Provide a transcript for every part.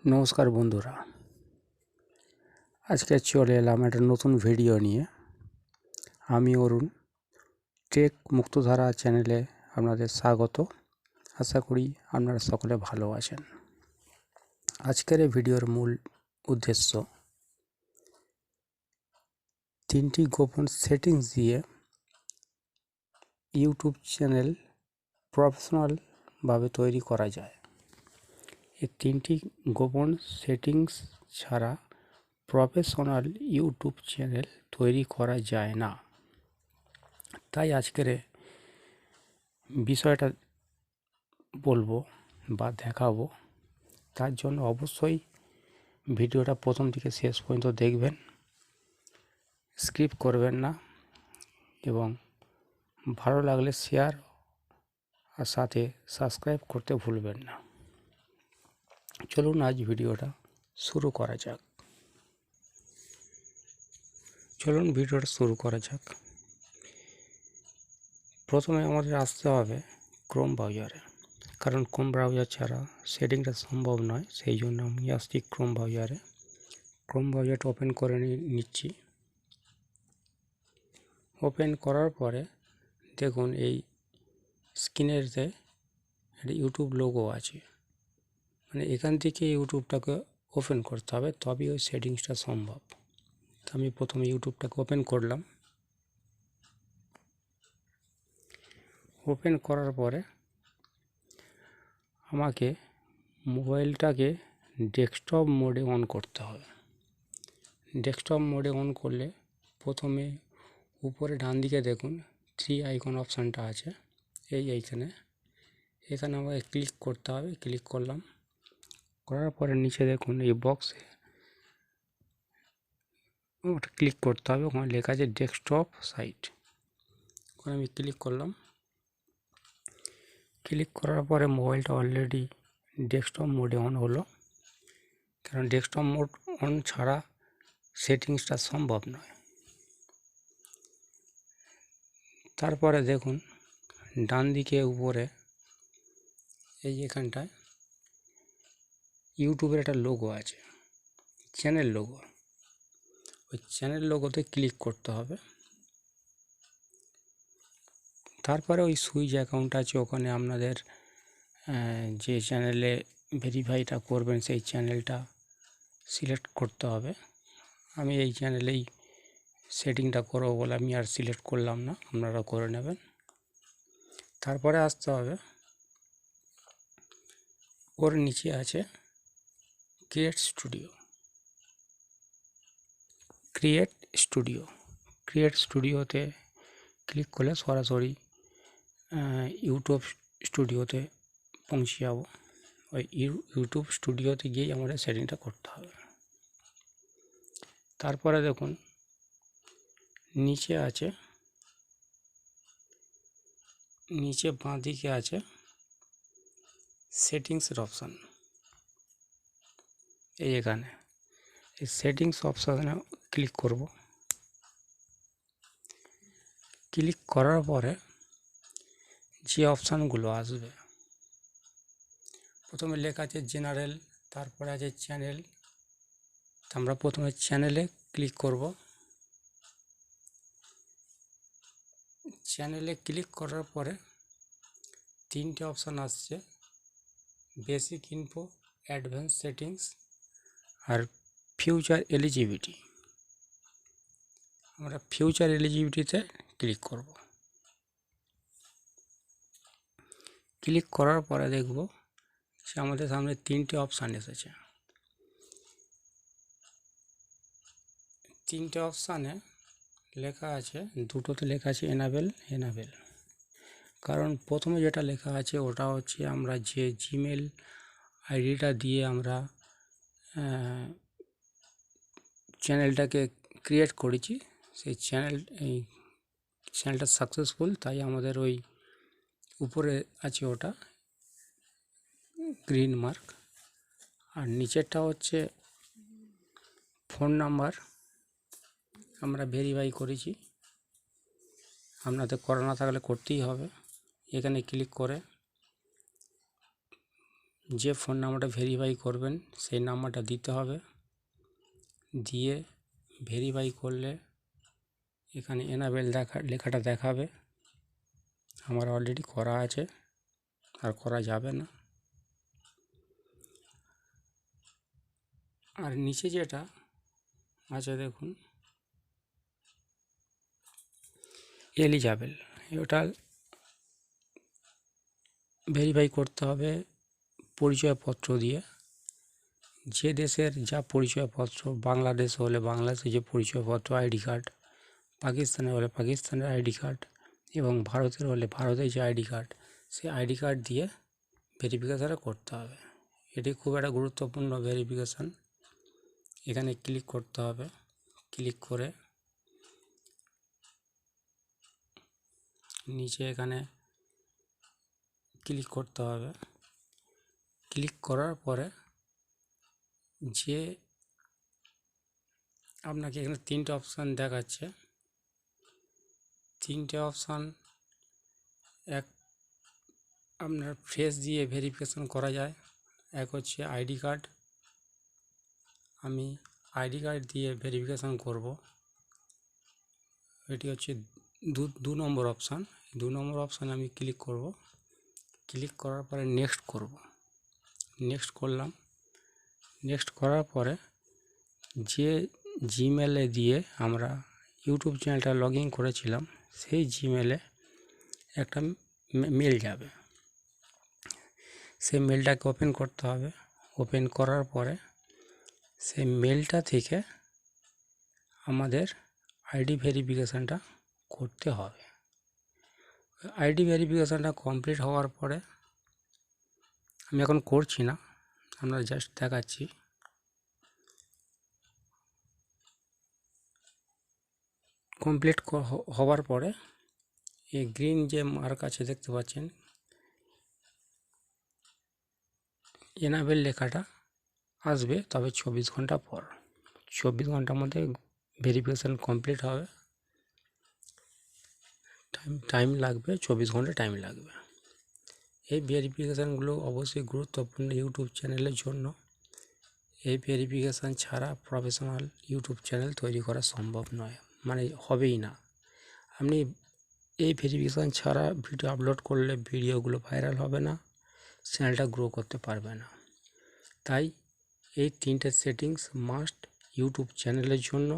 নমস্কার বন্ধুরা, আজকে চলে এলাম একটা নতুন ভিডিও নিয়ে। আমি অরুণ, টেক মুক্তধারা চ্যানেলে আপনাদের স্বাগত। আশা করি আপনারা সকলে ভালো আছেন। আজকের এই ভিডিওর মূল উদ্দেশ্য 3টি গোপন সেটিংস দিয়ে ইউটিউব চ্যানেল প্রফেশনালভাবে তৈরি করা যায়। এই 3টি গোপন সেটিংস ছাড়া প্রফেশনাল ইউটিউব চ্যানেল তৈরি করা যায় না। তাই আজকের বিষয়টা বলবো বা দেখাবো, তার জন্য অবশ্যই ভিডিওটা প্রথম থেকে শেষ পর্যন্ত দেখবেন, স্কিপ করবেন না এবং ভালো লাগলে শেয়ার আর সাথে সাবস্ক্রাইব করতে ভুলবেন না। চলুন আজ ভিডিওটা শুরু করা যাক। প্রথমে আমাদের আসতে হবে ক্রোম ব্রাউজারে, কারণ ক্রোম ব্রাউজার ছাড়া সেটিংটা সম্ভব নয়। সেই জন্য আমি আসছি ক্রোম ব্রাউজারে। ক্রোম ব্রাউজারটা ওপেন করে নিচ্ছি। ওপেন করার পরে দেখুন এই স্ক্রিনেতে একটা ইউটিউব লোগো আছে, মানে এখান থেকে ইউটিউবটাকে ওপেন করতে হবে, তবেই ওই সেটিংসটা সম্ভব। তো আমি প্রথমে ইউটিউবটাকে ওপেন করলাম। ওপেন করার পরে আমাকে মোবাইলটাকে ডেস্কটপ মোডে অন করতে হবে। ডেস্কটপ মোডে অন করলে প্রথমে উপরে ডান দিকে দেখুন 3 আইকন অপশানটা আছে, এখানে আমাকে ক্লিক করতে হবে। ক্লিক করলাম, করার পরে নিচে দেখুন এই বক্সে ওটা ক্লিক করতে হবে, ওখানে লেখা আছে ডেস্কটপ সাইট। ওখানে আমি ক্লিক করলাম। ক্লিক করার পরে মোবাইলটা অলরেডি ডেস্কটপ মোডে অন হলো, কারণ ডেস্কটপ মোড অন ছাড়া সেটিংসটা সম্ভব নয়। তারপরে দেখুন ডান দিকে উপরে এখানটায় ইউটিউবের একটা লোগো আছে, চ্যানেল লোগো। ওই চ্যানেল লোগোতে ক্লিক করতে হবে। তারপরে ওই সুইচ অ্যাকাউন্ট আছে, ওখানে আপনাদের যে চ্যানেলে ভেরিফাইটা করবেন সেই চ্যানেলটা সিলেক্ট করতে হবে। আমি এই চ্যানেলেই সেটিংটা করবো বলে আমি আর সিলেক্ট করলাম না, আপনারা করে নেবেন। তারপরে আসতে হবে, ওর নিচে আছে ক্রিয়েট স্টুডিওতে ক্লিক করলে সরাসরি ইউটিউব স্টুডিওতে পৌঁছে যাব। ওই ইউটিউব স্টুডিওতে গিয়েই আমাদের সেটিংটা করতে হবে। তারপরে দেখুন নিচে বাঁ দিকে আছে সেটিংসের অপশান। এখানে এই সেটিংস অপশানে ক্লিক করব। ক্লিক করার পরে যে অপশানগুলো আসবে, প্রথমে লেখা আছে জেনারেল, তারপরে আছে চ্যানেল। আমরা প্রথমে চ্যানেলে ক্লিক করব। চ্যানেলে ক্লিক করার পরে 3টে অপশান আসছে, বেসিক ইনফো, অ্যাডভান্স সেটিংস আর ফিউচার এলিজিবিলিটি। আমরা ফিউচার এলিজিবিলিটিতে ক্লিক করব। ক্লিক করার পরে দেখব যে আমাদের সামনে 3টে অপশান এসেছে। 3টে অপশানে লেখা আছে, দুটোতে লেখা আছে এনাবেল। কারণ প্রথমে যেটা লেখা আছে ওটা হচ্ছে আমরা যে জিমেল আইডিটা দিয়ে আমরা চ্যানেলটাকে ক্রিয়েট করেছি, সেই চ্যানেলটা সাকসেসফুল। তাই আমাদের ওই উপরে আছে ওটা গ্রিন মার্ক। আর নিচেরটা হচ্ছে ফোন নাম্বার, আমরা ভেরিফাই করেছি, আপনাদের করা না থাকলে করতেই হবে। এখানে ক্লিক করে যে ফোন নাম্বারটা ভেরিফাই করবেন সেই নাম্বারটা দিতে হবে। দিয়ে ভেরিফাই করলে এখানে এনাবেল লেখাটা দেখাবে। আমার অলরেডি করা আছে, আর করা যাবে না। আর নিচে যেটা আছে দেখুন এলিজাবেল, ওটা ভেরিফাই করতে হবে পরিচয়পত্র দিয়ে। যে দেশের যা পরিচয়পত্র, বাংলাদেশ হলে বাংলাদেশের যে পরিচয়পত্র আইডি কার্ড, পাকিস্তানের হলে পাকিস্তানের আইডি কার্ড, এবং ভারতের হলে ভারতের যে আইডি কার্ড, সেই আইডি কার্ড দিয়ে ভেরিফিকেশানটা করতে হবে। এটি খুব একটা গুরুত্বপূর্ণ ভেরিফিকেশান। এখানে ক্লিক করতে হবে। ক্লিক করে নিচে এখানে ক্লিক করতে হবে। ক্লিক করার পরে যে আপনাকে এখানে 3টে অপশান দেখাচ্ছে। 3টে অপশান, এক আপনার ফেস দিয়ে ভেরিফিকেশান করা যায়। এক হচ্ছে আইডি কার্ড, আমি আইডি কার্ড দিয়ে ভেরিফিকেশান করব। এটি হচ্ছে 2 নম্বর অপশান। 2 নম্বর অপশানে আমি ক্লিক করব। ক্লিক করার পরে নেক্সট করব। নেক্সট করলাম। নেক্সট করার পরে যে জিমেলে দিয়ে আমরা ইউটিউব চ্যানেলটা লগ ইন করেছিলাম, সেই জিমেলে একটা মেল যাবে। সেই মেলটাকে ওপেন করতে হবে। ওপেন করার পরে সেই মেলটা থেকে আমাদের আইডি ভেরিফিকেশানটা করতে হবে। আইডি ভেরিফিকেশানটা কমপ্লিট হওয়ার পরে, আমি এখন করছি না, আমরা জাস্ট দেখাচ্ছি। কমপ্লিট হওয়ার পরে এই গ্রিন যে মার্ক আছে দেখতে পাচ্ছেন, এনাবেল লেখাটা আসবে, তবে 24 ঘন্টা পর। 24 ঘন্টার মধ্যে ভেরিফিকেশান কমপ্লিট হবে। টাইম লাগবে, 24 ঘন্টা টাইম লাগবে। এই ভেরিফিকেশানগুলো অবশ্যই গুরুত্বপূর্ণ ইউটিউব চ্যানেলের জন্য। এই ভেরিফিকেশান ছাড়া প্রফেশনাল ইউটিউব চ্যানেল তৈরি করা সম্ভব নয়, মানে হবেই না। আপনি এই ভেরিফিকেশান ছাড়া ভিডিও আপলোড করলে ভিডিওগুলো ভাইরাল হবে না, চ্যানেলটা গ্রো করতে পারবে না। তাই এই 3টে সেটিংস মাস্ট ইউটিউব চ্যানেলের জন্য।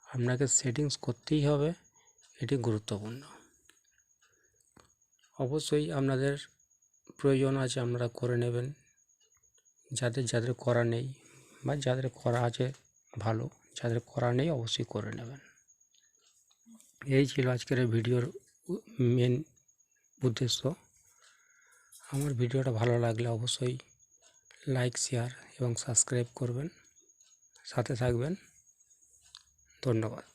আপনাকে সেটিংস করতেই হবে, এটি গুরুত্বপূর্ণ। অবশ্যই আপনাদের প্রয়োজন আছে, আপনারা করে নেবেন। যাদের করা নেই, বা যাদের করা আছে ভালো, যাদের করা নেই অবশ্যই করে নেবেন। এই ছিল আজকের এই ভিডিওর মেন উদ্দেশ্য। আমার ভিডিওটা ভালো লাগলে অবশ্যই লাইক, শেয়ার এবং সাবস্ক্রাইব করবেন, সাথে থাকবেন। ধন্যবাদ।